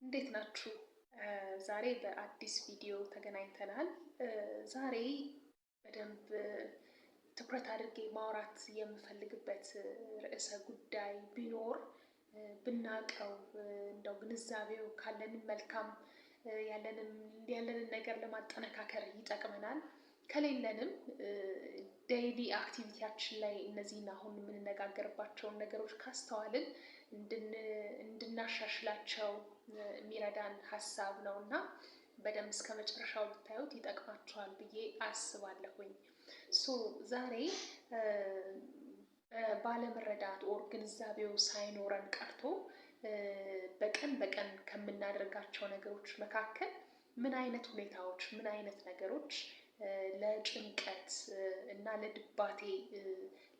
እንዴት ናችሁ? ዛሬ በአዲስ ቪዲዮ ተገናኝተናል። ዛሬ በደንብ ትኩረት አድርጌ ማውራት የምፈልግበት ርዕሰ ጉዳይ ቢኖር ብናቀው እንደው ግንዛቤው ካለን መልካም ያለንን ነገር ለማጠናከር ይጠቅመናል። ከሌለንም ዴይሊ አክቲቪቲያችን ላይ እነዚህን አሁን የምንነጋገርባቸውን ነገሮች ካስተዋልን እንድናሻሽላቸው የሚረዳን ሀሳብ ነው እና በደንብ እስከ መጨረሻው ብታዩት ይጠቅማችኋል ብዬ አስባለሁኝ። ዛሬ ባለመረዳት ኦር ግንዛቤው ሳይኖረን ቀርቶ በቀን በቀን ከምናደርጋቸው ነገሮች መካከል ምን አይነት ሁኔታዎች ምን አይነት ነገሮች ለጭንቀት እና ለድባቴ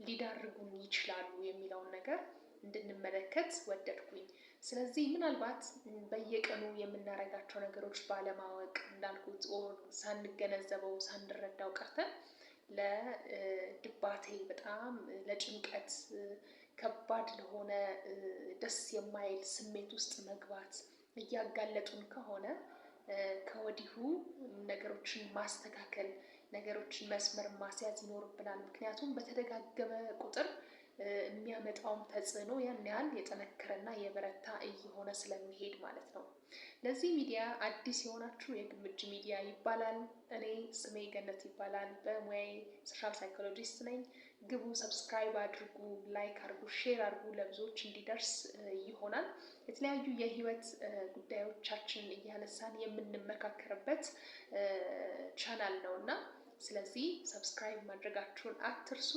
ሊዳርጉን ይችላሉ የሚለውን ነገር እንድንመለከት ወደድኩኝ። ስለዚህ ምናልባት በየቀኑ የምናደርጋቸው ነገሮች ባለማወቅ እንዳልኩት ኦር ሳንገነዘበው ሳንረዳው ቀርተን ለድባቴ በጣም ለጭንቀት ከባድ ለሆነ ደስ የማይል ስሜት ውስጥ መግባት እያጋለጡን ከሆነ ከወዲሁ ነገሮችን ማስተካከል ነገሮችን መስመር ማስያዝ ይኖርብናል። ምክንያቱም በተደጋገመ ቁጥር የሚያመጣውም ተጽዕኖ ያን ያህል የጠነከረና የበረታ እየሆነ ስለሚሄድ ማለት ነው። ለዚህ ሚዲያ አዲስ የሆናችሁ የግምጅ ሚዲያ ይባላል። እኔ ስሜ ገነት ይባላል። በሙያዬ ሶሻል ሳይኮሎጂስት ነኝ። ግቡ፣ ሰብስክራይብ አድርጉ፣ ላይክ አድርጉ፣ ሼር አድርጉ፣ ለብዙዎች እንዲደርስ ይሆናል። የተለያዩ የህይወት ጉዳዮቻችን እያነሳን የምንመካከርበት ቻናል ነው እና ስለዚህ ሰብስክራይብ ማድረጋችሁን አትርሱ።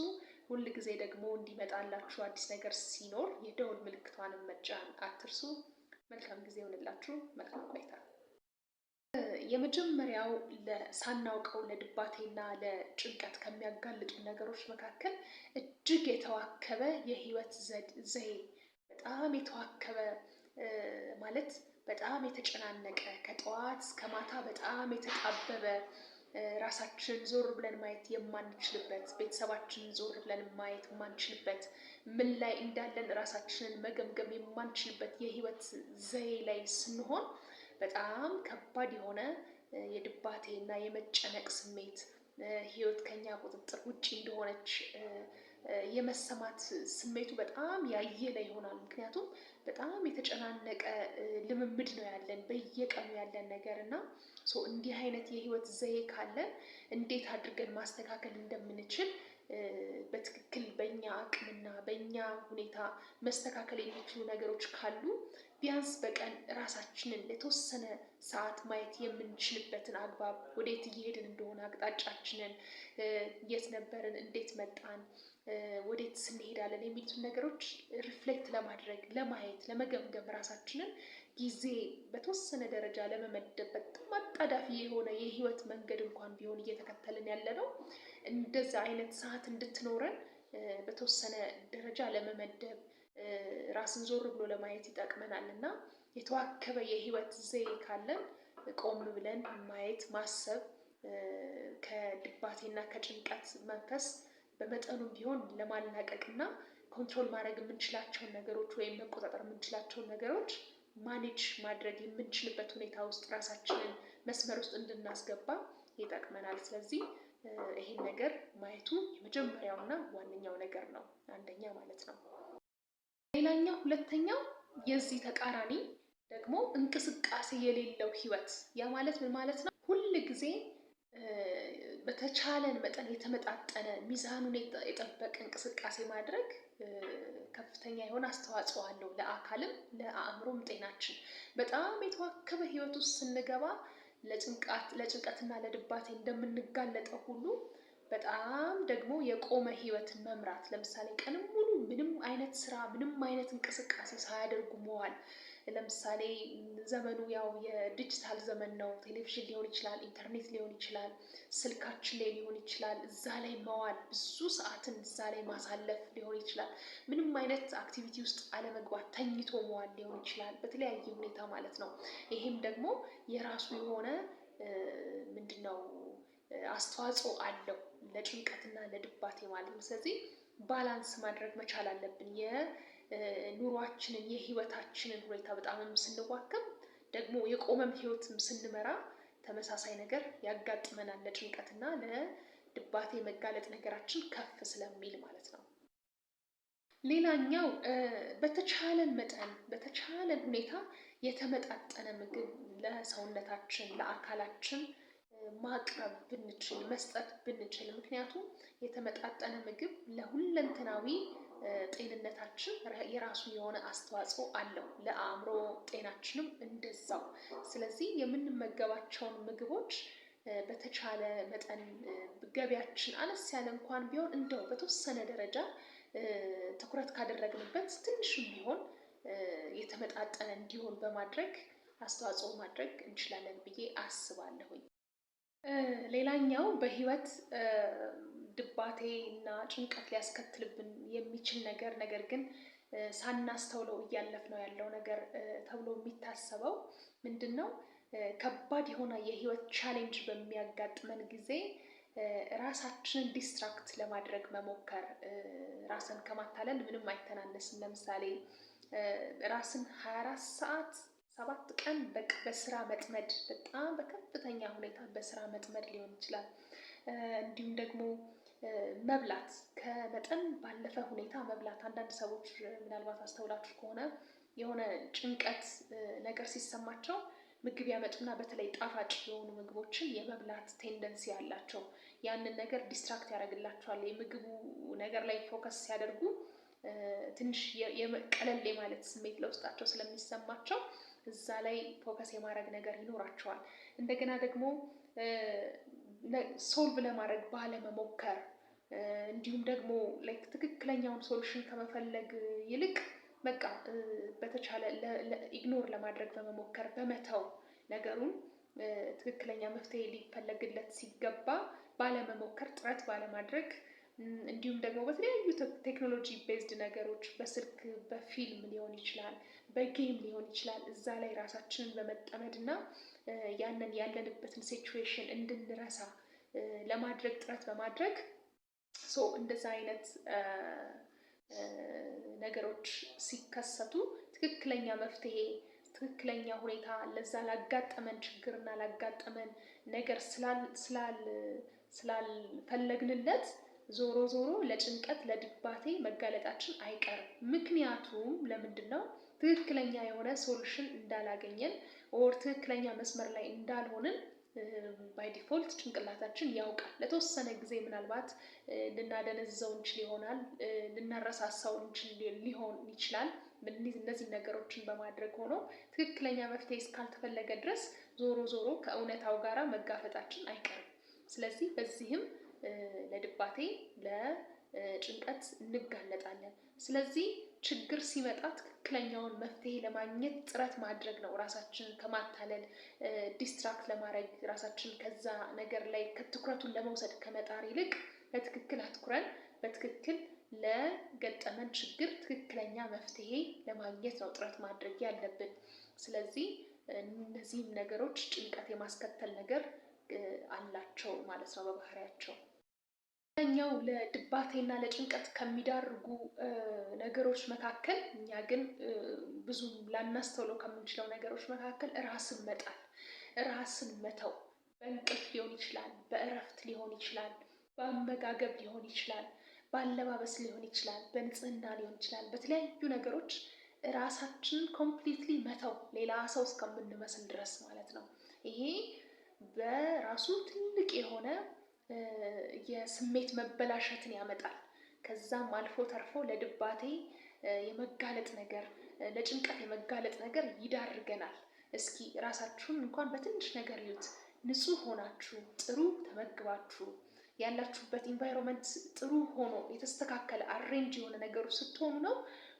ሁል ጊዜ ደግሞ እንዲመጣላችሁ አዲስ ነገር ሲኖር የደወል ምልክቷን መጫን አትርሱ። መልካም ጊዜ ይሁንላችሁ። መልካም ቆይታ። የመጀመሪያው ሳናውቀው ለድባቴና ለጭንቀት ከሚያጋልጡ ነገሮች መካከል እጅግ የተዋከበ የህይወት ዘዬ፣ በጣም የተዋከበ ማለት በጣም የተጨናነቀ ከጠዋት እስከ ማታ በጣም የተጣበበ ራሳችን ዞር ብለን ማየት የማንችልበት፣ ቤተሰባችንን ዞር ብለን ማየት የማንችልበት፣ ምን ላይ እንዳለን ራሳችንን መገምገም የማንችልበት የህይወት ዘዬ ላይ ስንሆን በጣም ከባድ የሆነ የድባቴ እና የመጨነቅ ስሜት፣ ህይወት ከኛ ቁጥጥር ውጪ እንደሆነች የመሰማት ስሜቱ በጣም ያየለ ይሆናል። ምክንያቱም በጣም የተጨናነቀ ልምምድ ነው ያለን በየቀኑ ያለን ነገር እና እንዲህ አይነት የህይወት ዘዬ ካለን እንዴት አድርገን ማስተካከል እንደምንችል በትክክል በእኛ አቅምና በእኛ ሁኔታ መስተካከል የሚችሉ ነገሮች ካሉ ቢያንስ በቀን ራሳችንን ለተወሰነ ሰዓት ማየት የምንችልበትን አግባብ፣ ወዴት እየሄድን እንደሆነ አቅጣጫችንን፣ የት ነበርን፣ እንዴት መጣን፣ ወዴት እንሄዳለን የሚሉትን ነገሮች ሪፍሌክት ለማድረግ ለማየት፣ ለመገምገም ራሳችንን ጊዜ በተወሰነ ደረጃ ለመመደብ በጣም አጣዳፊ የሆነ የህይወት መንገድ እንኳን ቢሆን እየተከተልን ያለ ነው። እንደዛ አይነት ሰዓት እንድትኖረን በተወሰነ ደረጃ ለመመደብ ራስን ዞር ብሎ ለማየት ይጠቅመናል እና የተዋከበ የህይወት ዘዬ ካለን ቆም ብለን ማየት ማሰብ ከድባቴና ከጭንቀት መንፈስ በመጠኑም ቢሆን ለማላቀቅና ኮንትሮል ማድረግ የምንችላቸውን ነገሮች ወይም መቆጣጠር የምንችላቸውን ነገሮች ማኔጅ ማድረግ የምንችልበት ሁኔታ ውስጥ ራሳችንን መስመር ውስጥ እንድናስገባ ይጠቅመናል። ስለዚህ ይሄን ነገር ማየቱ የመጀመሪያውና ዋነኛው ነገር ነው፣ አንደኛ ማለት ነው። ሌላኛው ሁለተኛው የዚህ ተቃራኒ ደግሞ እንቅስቃሴ የሌለው ህይወት። ያ ማለት ምን ማለት ነው? ሁል ጊዜ በተቻለን መጠን የተመጣጠነ ሚዛኑን የጠበቀ እንቅስቃሴ ማድረግ ከፍተኛ የሆነ አስተዋጽኦ አለው ለአካልም ለአእምሮም ጤናችን። በጣም የተዋከበ ህይወት ውስጥ ስንገባ ለጭንቀትና ለድባቴ እንደምንጋለጠው ሁሉ በጣም ደግሞ የቆመ ህይወትን መምራት፣ ለምሳሌ ቀንም ሙሉ ምንም አይነት ስራ ምንም አይነት እንቅስቃሴ ሳያደርጉ መዋል። ለምሳሌ ዘመኑ ያው የዲጂታል ዘመን ነው። ቴሌቪዥን ሊሆን ይችላል፣ ኢንተርኔት ሊሆን ይችላል፣ ስልካችን ላይ ሊሆን ይችላል። እዛ ላይ መዋል፣ ብዙ ሰዓትን እዛ ላይ ማሳለፍ ሊሆን ይችላል። ምንም አይነት አክቲቪቲ ውስጥ አለመግባት፣ ተኝቶ መዋል ሊሆን ይችላል፣ በተለያየ ሁኔታ ማለት ነው። ይሄም ደግሞ የራሱ የሆነ ምንድነው አስተዋጽኦ አለው ለጭንቀትና ለድባቴ ማለት ነው። ስለዚህ ባላንስ ማድረግ መቻል አለብን። የኑሯችንን የህይወታችንን ሁኔታ በጣም ስንዋከብ ደግሞ የቆመም ህይወትም ስንመራ ተመሳሳይ ነገር ያጋጥመናል። ለጭንቀትና ለድባቴ መጋለጥ ነገራችን ከፍ ስለሚል ማለት ነው። ሌላኛው በተቻለን መጠን በተቻለን ሁኔታ የተመጣጠነ ምግብ ለሰውነታችን ለአካላችን ማቅረብ ብንችል መስጠት ብንችል፣ ምክንያቱም የተመጣጠነ ምግብ ለሁለንተናዊ ጤንነታችን የራሱ የሆነ አስተዋጽኦ አለው፣ ለአእምሮ ጤናችንም እንደዛው። ስለዚህ የምንመገባቸውን ምግቦች በተቻለ መጠን ገቢያችን አነስ ያለ እንኳን ቢሆን እንደው በተወሰነ ደረጃ ትኩረት ካደረግንበት ትንሽም ቢሆን የተመጣጠነ እንዲሆን በማድረግ አስተዋጽኦ ማድረግ እንችላለን ብዬ አስባለሁኝ። ሌላኛው በህይወት ድባቴ እና ጭንቀት ሊያስከትልብን የሚችል ነገር ግን ሳናስተውለው እያለፍነው ያለው ነገር ተብሎ የሚታሰበው ምንድን ነው? ከባድ የሆነ የህይወት ቻሌንጅ በሚያጋጥመን ጊዜ ራሳችንን ዲስትራክት ለማድረግ መሞከር። ራስን ከማታለል ምንም አይተናነስም። ለምሳሌ ራስን 24 ሰዓት 7 ቀን በስራ መጥመድ፣ በጣም በከፍተኛ ሁኔታ በስራ መጥመድ ሊሆን ይችላል። እንዲሁም ደግሞ መብላት፣ ከመጠን ባለፈ ሁኔታ መብላት። አንዳንድ ሰዎች ምናልባት አስተውላችሁ ከሆነ የሆነ ጭንቀት ነገር ሲሰማቸው ምግብ ያመጡና በተለይ ጣፋጭ የሆኑ ምግቦችን የመብላት ቴንደንሲ ያላቸው፣ ያንን ነገር ዲስትራክት ያደርግላቸዋል። የምግቡ ነገር ላይ ፎከስ ሲያደርጉ ትንሽ ቀለል የማለት ስሜት ለውስጣቸው ስለሚሰማቸው እዛ ላይ ፎከስ የማድረግ ነገር ይኖራቸዋል። እንደገና ደግሞ ሶልቭ ለማድረግ ባለመሞከር፣ እንዲሁም ደግሞ ትክክለኛውን ሶሉሽን ከመፈለግ ይልቅ በቃ በተቻለ ኢግኖር ለማድረግ በመሞከር በመተው ነገሩን ትክክለኛ መፍትሄ ሊፈለግለት ሲገባ ባለመሞከር፣ ጥረት ባለማድረግ፣ እንዲሁም ደግሞ በተለያዩ ቴክኖሎጂ ቤዝድ ነገሮች በስልክ በፊልም ሊሆን ይችላል፣ በጌም ሊሆን ይችላል፣ እዛ ላይ ራሳችንን በመጠመድ እና ያንን ያለንበትን ሲቹዌሽን እንድንረሳ ለማድረግ ጥረት በማድረግ እንደዛ አይነት ነገሮች ሲከሰቱ ትክክለኛ መፍትሄ ትክክለኛ ሁኔታ ለዛ ላጋጠመን ችግርና ላጋጠመን ነገር ስላልፈለግንለት ዞሮ ዞሮ ለጭንቀት ለድባቴ መጋለጣችን አይቀርም። ምክንያቱም ለምንድን ነው? ትክክለኛ የሆነ ሶሉሽን እንዳላገኘን ኦር ትክክለኛ መስመር ላይ እንዳልሆንን ባይ ዲፎልት ጭንቅላታችን ያውቃል። ለተወሰነ ጊዜ ምናልባት ልናደነዘው እንችል ይሆናል፣ ልናረሳሳው እንችል ሊሆን ይችላል። እነዚህ ነገሮችን በማድረግ ሆኖ ትክክለኛ መፍትሄ እስካልተፈለገ ድረስ ዞሮ ዞሮ ከእውነታው ጋራ መጋፈጣችን አይቀርም። ስለዚህ በዚህም ለድባቴ ለጭንቀት እንጋለጣለን። ስለዚህ ችግር ሲመጣ ትክክለኛውን መፍትሄ ለማግኘት ጥረት ማድረግ ነው። ራሳችንን ከማታለል ዲስትራክት ለማድረግ ራሳችንን ከዛ ነገር ላይ ትኩረቱን ለመውሰድ ከመጣር ይልቅ በትክክል አትኩረን በትክክል ለገጠመን ችግር ትክክለኛ መፍትሄ ለማግኘት ነው ጥረት ማድረግ ያለብን። ስለዚህ እነዚህም ነገሮች ጭንቀት የማስከተል ነገር አላቸው ማለት ነው በባህሪያቸው። ኛው ለድባቴና ለጭንቀት ከሚዳርጉ ነገሮች መካከል እኛ ግን ብዙም ላናስተውለው ከምንችለው ነገሮች መካከል ራስን መጣል፣ ራስን መተው፣ በእንቅልፍ ሊሆን ይችላል፣ በእረፍት ሊሆን ይችላል፣ በአመጋገብ ሊሆን ይችላል፣ በአለባበስ ሊሆን ይችላል፣ በንጽህና ሊሆን ይችላል። በተለያዩ ነገሮች ራሳችንን ኮምፕሊትሊ መተው ሌላ ሰው እስከምንመስል ድረስ ማለት ነው። ይሄ በራሱ ትልቅ የሆነ የስሜት መበላሸትን ያመጣል። ከዛም አልፎ ተርፎ ለድባቴ የመጋለጥ ነገር ለጭንቀት የመጋለጥ ነገር ይዳርገናል። እስኪ ራሳችሁን እንኳን በትንሽ ነገር ይዩት። ንጹህ ሆናችሁ ጥሩ ተመግባችሁ ያላችሁበት ኢንቫይሮንመንት ጥሩ ሆኖ የተስተካከለ አሬንጅ የሆነ ነገር ስትሆኑ ነው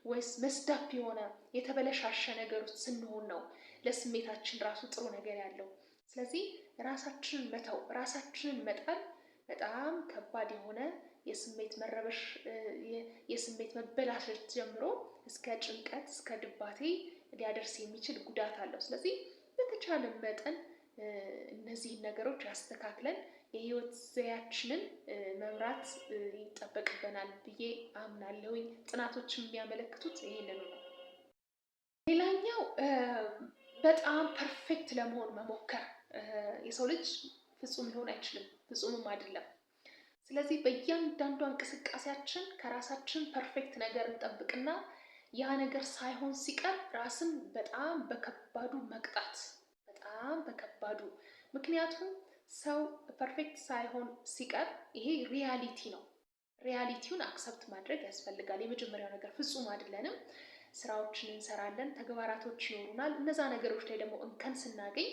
ወይስ መስዳፕ የሆነ የተበለሻሸ ነገር ውስጥ ስንሆን ነው ለስሜታችን ራሱ ጥሩ ነገር ያለው? ስለዚህ ራሳችንን መተው ራሳችንን መጣል በጣም ከባድ የሆነ የስሜት መረበሽ የስሜት መበላሸት ጀምሮ እስከ ጭንቀት እስከ ድባቴ ሊያደርስ የሚችል ጉዳት አለው። ስለዚህ በተቻለ መጠን እነዚህን ነገሮች አስተካክለን የህይወት ዘያችንን መምራት ይጠበቅብናል ብዬ አምናለሁኝ። ጥናቶች የሚያመለክቱት ይሄንን ነው። ሌላኛው በጣም ፐርፌክት ለመሆን መሞከር። የሰው ልጅ ፍጹም ሊሆን አይችልም፣ ፍጹምም አይደለም። ስለዚህ በእያንዳንዷ እንቅስቃሴያችን ከራሳችን ፐርፌክት ነገር እንጠብቅና ያ ነገር ሳይሆን ሲቀር ራስን በጣም በከባዱ መቅጣት፣ በጣም በከባዱ። ምክንያቱም ሰው ፐርፌክት ሳይሆን ሲቀር ይሄ ሪያሊቲ ነው። ሪያሊቲውን አክሰፕት ማድረግ ያስፈልጋል። የመጀመሪያው ነገር ፍጹም አይደለንም። ስራዎችን እንሰራለን፣ ተግባራቶች ይኖሩናል። እነዛ ነገሮች ላይ ደግሞ እንከን ስናገኝ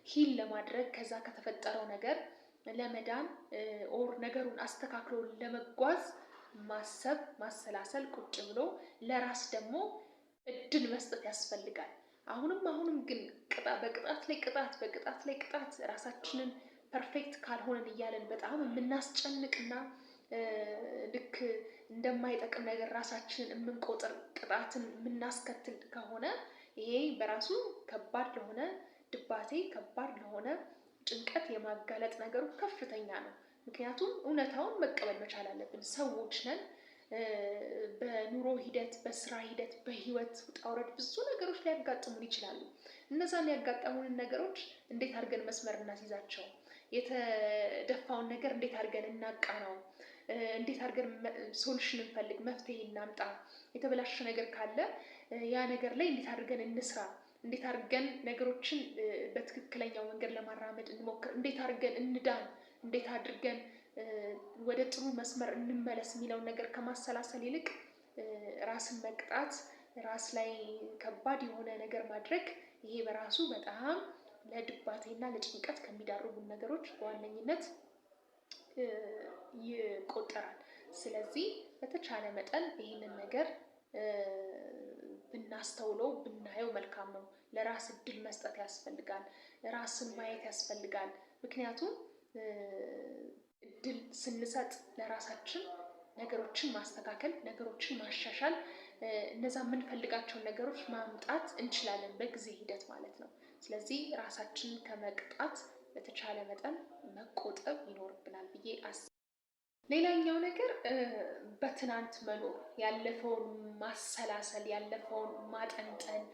ሂል ለማድረግ ከዛ ከተፈጠረው ነገር ለመዳን ኦር ነገሩን አስተካክሎ ለመጓዝ ማሰብ፣ ማሰላሰል፣ ቁጭ ብሎ ለራስ ደግሞ እድል መስጠት ያስፈልጋል። አሁንም ግን በቅጣት ላይ ቅጣት፣ በቅጣት ላይ ቅጣት ራሳችንን ፐርፌክት ካልሆነን እያለን በጣም የምናስጨንቅና ልክ እንደማይጠቅም ነገር ራሳችንን የምንቆጥር ቅጣትን የምናስከትል ከሆነ ይሄ በራሱ ከባድ ለሆነ ድባቴ፣ ከባድ ለሆነ ጭንቀት የማጋለጥ ነገሩ ከፍተኛ ነው። ምክንያቱም እውነታውን መቀበል መቻል አለብን። ሰዎች ነን። በኑሮ ሂደት፣ በስራ ሂደት፣ በህይወት ውጣ ውረድ ብዙ ነገሮች ሊያጋጥሙን ይችላሉ። እነዛን ያጋጠሙንን ነገሮች እንዴት አድርገን መስመር እናስይዛቸው? የተደፋውን ነገር እንዴት አድርገን እናቃ ነው? እንዴት አድርገን ሶሉሽን እንፈልግ፣ መፍትሄ እናምጣ? የተበላሸ ነገር ካለ ያ ነገር ላይ እንዴት አድርገን እንስራ? እንዴት አድርገን ነገሮችን በትክክለኛው መንገድ ለማራመድ እንሞክር? እንዴት አድርገን እንዳን? እንዴት አድርገን ወደ ጥሩ መስመር እንመለስ የሚለውን ነገር ከማሰላሰል ይልቅ ራስን መቅጣት፣ ራስ ላይ ከባድ የሆነ ነገር ማድረግ ይሄ በራሱ በጣም ለድባቴና ለጭንቀት ከሚዳርጉን ነገሮች በዋነኝነት ይቆጠራል። ስለዚህ በተቻለ መጠን ይህንን ነገር ብናስተውለው ብናየው መልካም ነው። ለራስ እድል መስጠት ያስፈልጋል። ራስን ማየት ያስፈልጋል። ምክንያቱም እድል ስንሰጥ ለራሳችን ነገሮችን ማስተካከል፣ ነገሮችን ማሻሻል፣ እነዛ የምንፈልጋቸውን ነገሮች ማምጣት እንችላለን በጊዜ ሂደት ማለት ነው። ስለዚህ ራሳችንን ከመቅጣት በተቻለ መጠን መቆጠብ ይኖርብናል ብዬ አስባለሁ። ሌላኛው ነገር በትናንት መኖር፣ ያለፈውን ማሰላሰል፣ ያለፈውን ማጠንጠን።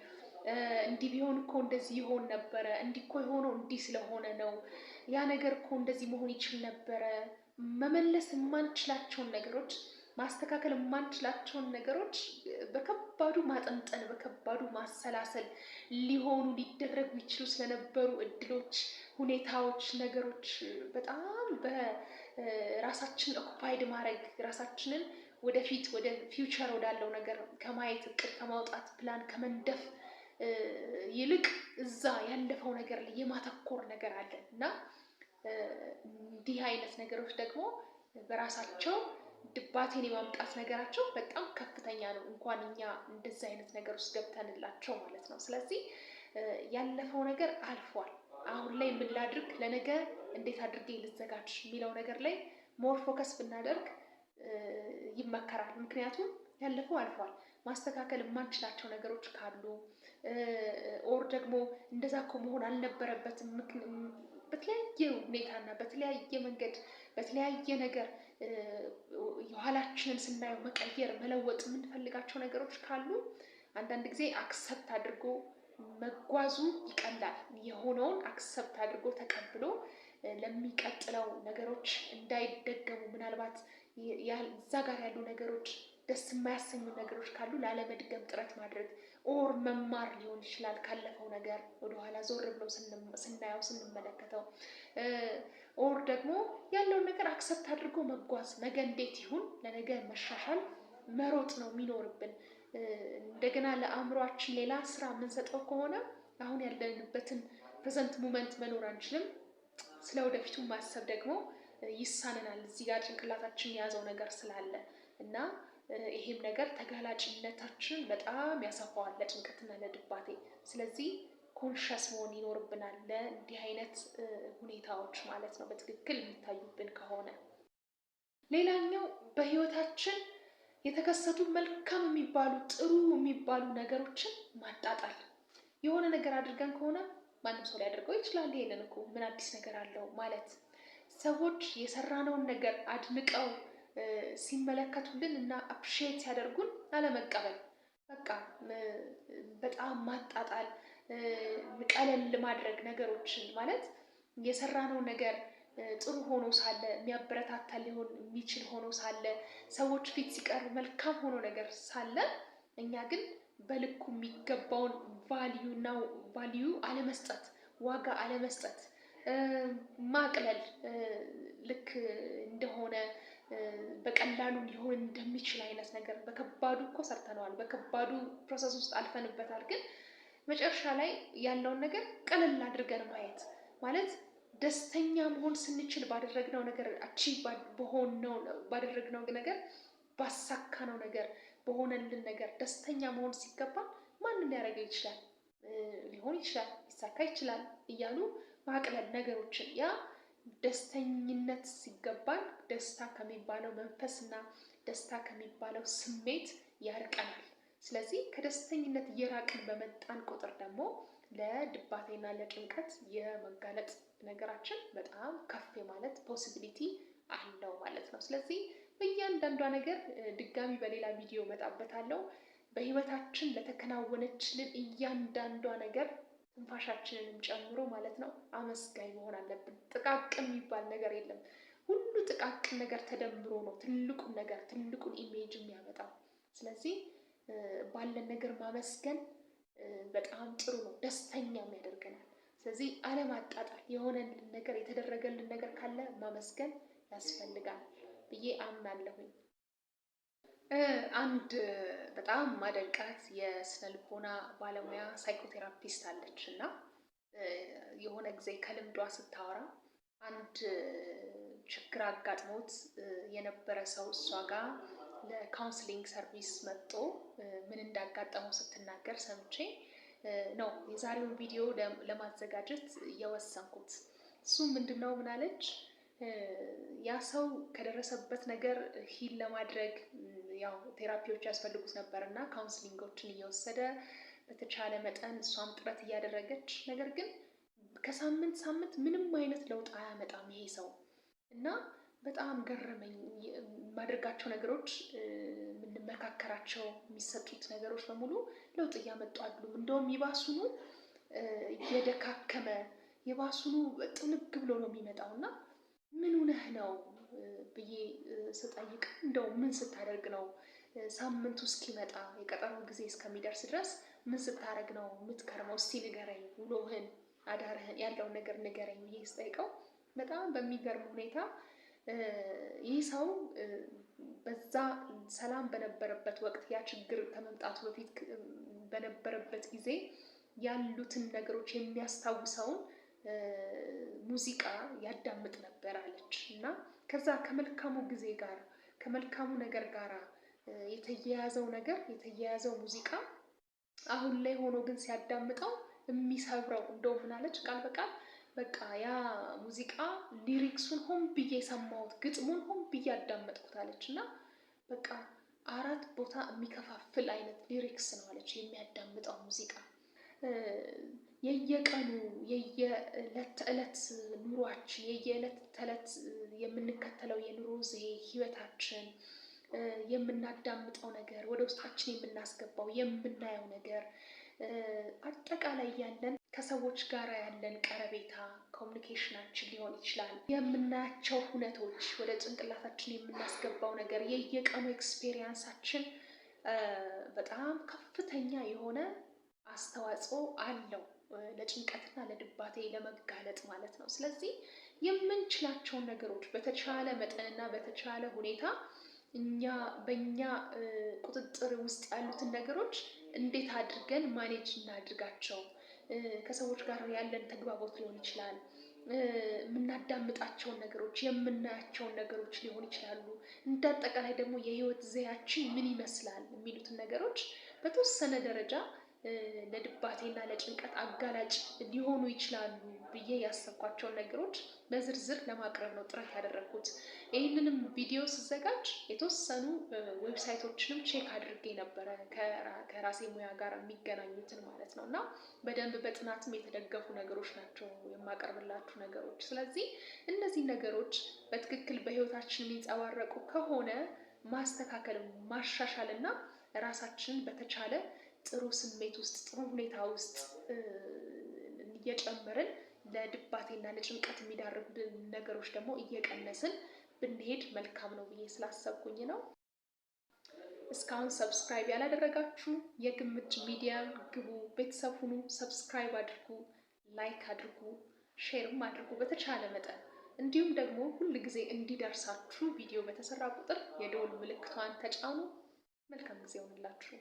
እንዲህ ቢሆን እኮ እንደዚህ ይሆን ነበረ፣ እንዲህ እኮ የሆነው እንዲህ ስለሆነ ነው፣ ያ ነገር እኮ እንደዚህ መሆን ይችል ነበረ። መመለስ የማንችላቸውን ነገሮች፣ ማስተካከል የማንችላቸውን ነገሮች በከባዱ ማጠንጠን፣ በከባዱ ማሰላሰል ሊሆኑ ሊደረጉ ይችሉ ስለነበሩ እድሎች፣ ሁኔታዎች፣ ነገሮች በጣም በራሳችን ኦኩፓይድ ማድረግ፣ ራሳችንን ወደፊት ወደ ፊውቸር ወዳለው ነገር ከማየት እቅድ ከማውጣት ፕላን ከመንደፍ ይልቅ እዛ ያለፈው ነገር ላይ የማተኮር ነገር አለ እና እንዲህ አይነት ነገሮች ደግሞ በራሳቸው ድባቴን የማምጣት ነገራቸው በጣም ከፍተኛ ነው። እንኳን እኛ እንደዚህ አይነት ነገር ውስጥ ገብተንላቸው ማለት ነው። ስለዚህ ያለፈው ነገር አልፏል። አሁን ላይ ምን ላድርግ፣ ለነገ እንዴት አድርጌ ልዘጋጅ የሚለው ነገር ላይ ሞር ፎከስ ብናደርግ ይመከራል። ምክንያቱም ያለፈው አልፏል። ማስተካከል የማንችላቸው ነገሮች ካሉ ኦር ደግሞ እንደዛ እኮ መሆን አልነበረበትም በተለያየ ሁኔታና በተለያየ መንገድ በተለያየ ነገር የኋላችንን ስናየው መቀየር መለወጥ የምንፈልጋቸው ነገሮች ካሉ አንዳንድ ጊዜ አክሰፕት አድርጎ መጓዙ ይቀላል። የሆነውን አክሰፕት አድርጎ ተቀብሎ ለሚቀጥለው ነገሮች እንዳይደገሙ ምናልባት እዛ ጋር ያሉ ነገሮች ደስ የማያሰኙ ነገሮች ካሉ ላለመድገም ጥረት ማድረግ ኦር መማር ሊሆን ይችላል። ካለፈው ነገር ወደኋላ ዞር ብሎ ስናየው ስንመለከተው ኦር ደግሞ ያለውን ነገር አክሰፕት አድርጎ መጓዝ። ነገ እንዴት ይሁን ለነገ መሻሻል መሮጥ ነው የሚኖርብን። እንደገና ለአእምሯችን ሌላ ስራ የምንሰጠው ከሆነ አሁን ያለንበትን ፕሬዘንት ሙመንት መኖር አንችልም። ስለ ወደፊቱ ማሰብ ደግሞ ይሳነናል። እዚህ ጋር ጭንቅላታችን የያዘው ነገር ስላለ እና ይሄም ነገር ተጋላጭነታችን በጣም ያሰፋዋል ለጭንቀትና ለድባቴ። ስለዚህ ኮንሸስ መሆን ይኖርብናል ለእንዲህ አይነት ሁኔታዎች ማለት ነው፣ በትክክል የሚታዩብን ከሆነ። ሌላኛው በህይወታችን የተከሰቱ መልካም የሚባሉ ጥሩ የሚባሉ ነገሮችን ማጣጣል። የሆነ ነገር አድርገን ከሆነ ማንም ሰው ሊያደርገው ይችላል። ይሄንን እኮ ምን አዲስ ነገር አለው ማለት ሰዎች የሰራነውን ነገር አድንቀው ሲመለከቱልን እና አፕሪሼት ሲያደርጉን አለመቀበል፣ በቃ በጣም ማጣጣል፣ ቀለል ማድረግ ነገሮችን ማለት የሰራነው ነገር ጥሩ ሆኖ ሳለ የሚያበረታታ ሊሆን የሚችል ሆኖ ሳለ ሰዎች ፊት ሲቀርብ መልካም ሆኖ ነገር ሳለ እኛ ግን በልኩ የሚገባውን ቫልዩ አለመስጠት፣ ዋጋ አለመስጠት፣ ማቅለል ልክ እንደሆነ በቀላሉ ሊሆን እንደሚችል አይነት ነገር በከባዱ እኮ ሰርተነዋል፣ በከባዱ ፕሮሰስ ውስጥ አልፈንበታል። ግን መጨረሻ ላይ ያለውን ነገር ቀለል አድርገን ማየት ማለት ደስተኛ መሆን ስንችል ባደረግነው ነገር አቺቭ ባደረግነው ነገር ባሳካነው ነገር በሆነልን ነገር ደስተኛ መሆን ሲገባ ማንም ሊያደርገው ይችላል፣ ሊሆን ይችላል፣ ሊሳካ ይችላል እያሉ ማቅለል ነገሮችን ያ ደስተኝነት ሲገባን ደስታ ከሚባለው መንፈስና ደስታ ከሚባለው ስሜት ያርቀናል። ስለዚህ ከደስተኝነት እየራቅን በመጣን ቁጥር ደግሞ ለድባቴና ለጭንቀት የመጋለጥ ነገራችን በጣም ከፍ ማለት ፖሲቢሊቲ አለው ማለት ነው። ስለዚህ በእያንዳንዷ ነገር ድጋሚ በሌላ ቪዲዮ መጣበታለሁ። በህይወታችን ለተከናወነችልን እያንዳንዷ ነገር ትንፋሻችንንም ጨምሮ ማለት ነው አመስጋኝ መሆን አለብን። ጥቃቅን የሚባል ነገር የለም። ሁሉ ጥቃቅን ነገር ተደምሮ ነው ትልቁን ነገር ትልቁን ኢሜጅ የሚያመጣው። ስለዚህ ባለን ነገር ማመስገን በጣም ጥሩ ነው፣ ደስተኛም ያደርገናል። ስለዚህ አለማጣጣል፣ የሆነልን ነገር የተደረገልን ነገር ካለ ማመስገን ያስፈልጋል ብዬ አምናለሁኝ። አንድ በጣም ማደንቃት የስነ ልቦና ባለሙያ ሳይኮቴራፒስት አለች እና የሆነ ጊዜ ከልምዷ ስታወራ አንድ ችግር አጋጥሞት የነበረ ሰው እሷ ጋር ለካውንስሊንግ ሰርቪስ መጥቶ ምን እንዳጋጠመው ስትናገር ሰምቼ ነው የዛሬውን ቪዲዮ ለማዘጋጀት የወሰንኩት። እሱም ምንድነው ምናለች፣ ያ ሰው ከደረሰበት ነገር ሂል ለማድረግ ያው ቴራፒዎች ያስፈልጉት ነበር እና ካውንስሊንጎችን እየወሰደ በተቻለ መጠን እሷም ጥረት እያደረገች፣ ነገር ግን ከሳምንት ሳምንት ምንም አይነት ለውጥ አያመጣም ይሄ ሰው እና በጣም ገረመኝ። የማደርጋቸው ነገሮች፣ የምንመካከራቸው፣ የሚሰጡት ነገሮች በሙሉ ለውጥ እያመጡ አይደሉም። እንደውም ይባሱኑ እየደካከመ ይባሱኑ ጥንግ ብሎ ነው የሚመጣው እና ምን ሆነህ ነው ብዬ ስጠይቅ እንደው ምን ስታደርግ ነው ሳምንቱ እስኪመጣ የቀጠሮ ጊዜ እስከሚደርስ ድረስ ምን ስታደርግ ነው የምትከርመው? እስቲ ንገረኝ፣ ውሎህን አዳርህን ያለውን ነገር ንገረኝ ብዬ ስጠይቀው በጣም በሚገርም ሁኔታ ይህ ሰው በዛ ሰላም በነበረበት ወቅት ያ ችግር ከመምጣቱ በፊት በነበረበት ጊዜ ያሉትን ነገሮች የሚያስታውሰውን ሙዚቃ ያዳምጥ ነበር አለች እና ከዛ ከመልካሙ ጊዜ ጋር ከመልካሙ ነገር ጋር የተያያዘው ሙዚቃ አሁን ላይ ሆኖ ግን ሲያዳምጠው የሚሰብረው እንደው ምን አለች ቃል በቃል በቃ ያ ሙዚቃ ሊሪክሱን ሆን ብዬ ሰማሁት፣ ግጥሙን ሆን ብዬ አዳመጥኩት አለች እና በቃ 4 ቦታ የሚከፋፍል አይነት ሊሪክስ ነው አለች የሚያዳምጠው ሙዚቃ። የየቀኑ የየዕለት ተዕለት ኑሯችን የየዕለት ተዕለት የምንከተለው የኑሮ ዘዬ ህይወታችን የምናዳምጠው ነገር ወደ ውስጣችን የምናስገባው የምናየው ነገር አጠቃላይ ያለን ከሰዎች ጋር ያለን ቀረቤታ ኮሚኒኬሽናችን ሊሆን ይችላል። የምናያቸው ሁነቶች ወደ ጭንቅላታችን የምናስገባው ነገር የየቀኑ ኤክስፔሪየንሳችን በጣም ከፍተኛ የሆነ አስተዋጽኦ አለው ለጭንቀትና ለድባቴ ለመጋለጥ ማለት ነው። ስለዚህ የምንችላቸውን ነገሮች በተቻለ መጠንና በተቻለ ሁኔታ በእኛ ቁጥጥር ውስጥ ያሉትን ነገሮች እንዴት አድርገን ማኔጅ እናድርጋቸው። ከሰዎች ጋር ያለን ተግባቦት ሊሆን ይችላል፣ የምናዳምጣቸውን ነገሮች የምናያቸውን ነገሮች ሊሆን ይችላሉ። እንዳጠቃላይ ደግሞ የህይወት ዘያችን ምን ይመስላል የሚሉትን ነገሮች በተወሰነ ደረጃ ለድባቴና ለጭንቀት አጋላጭ ሊሆኑ ይችላሉ ብዬ ያሰብኳቸውን ነገሮች በዝርዝር ለማቅረብ ነው ጥረት ያደረኩት። ይህንንም ቪዲዮ ስዘጋጅ የተወሰኑ ዌብሳይቶችንም ቼክ አድርጌ ነበረ ከራሴ ሙያ ጋር የሚገናኙትን ማለት ነው እና በደንብ በጥናትም የተደገፉ ነገሮች ናቸው የማቀርብላችሁ ነገሮች። ስለዚህ እነዚህ ነገሮች በትክክል በህይወታችን የሚንጸባረቁ ከሆነ ማስተካከል ማሻሻል እና ራሳችንን በተቻለ ጥሩ ስሜት ውስጥ ጥሩ ሁኔታ ውስጥ እየጨመርን ለድባቴና ለጭንቀት የሚዳርጉን ነገሮች ደግሞ እየቀነስን ብንሄድ መልካም ነው ብዬ ስላሰብኩኝ ነው። እስካሁን ሰብስክራይብ ያላደረጋችሁ የግምት ሚዲያ ግቡ፣ ቤተሰብ ሁኑ፣ ሰብስክራይብ አድርጉ፣ ላይክ አድርጉ፣ ሼርም አድርጉ በተቻለ መጠን። እንዲሁም ደግሞ ሁል ጊዜ እንዲደርሳችሁ ቪዲዮ በተሰራ ቁጥር የደወል ምልክቷን ተጫኑ። መልካም ጊዜ ይሁንላችሁ።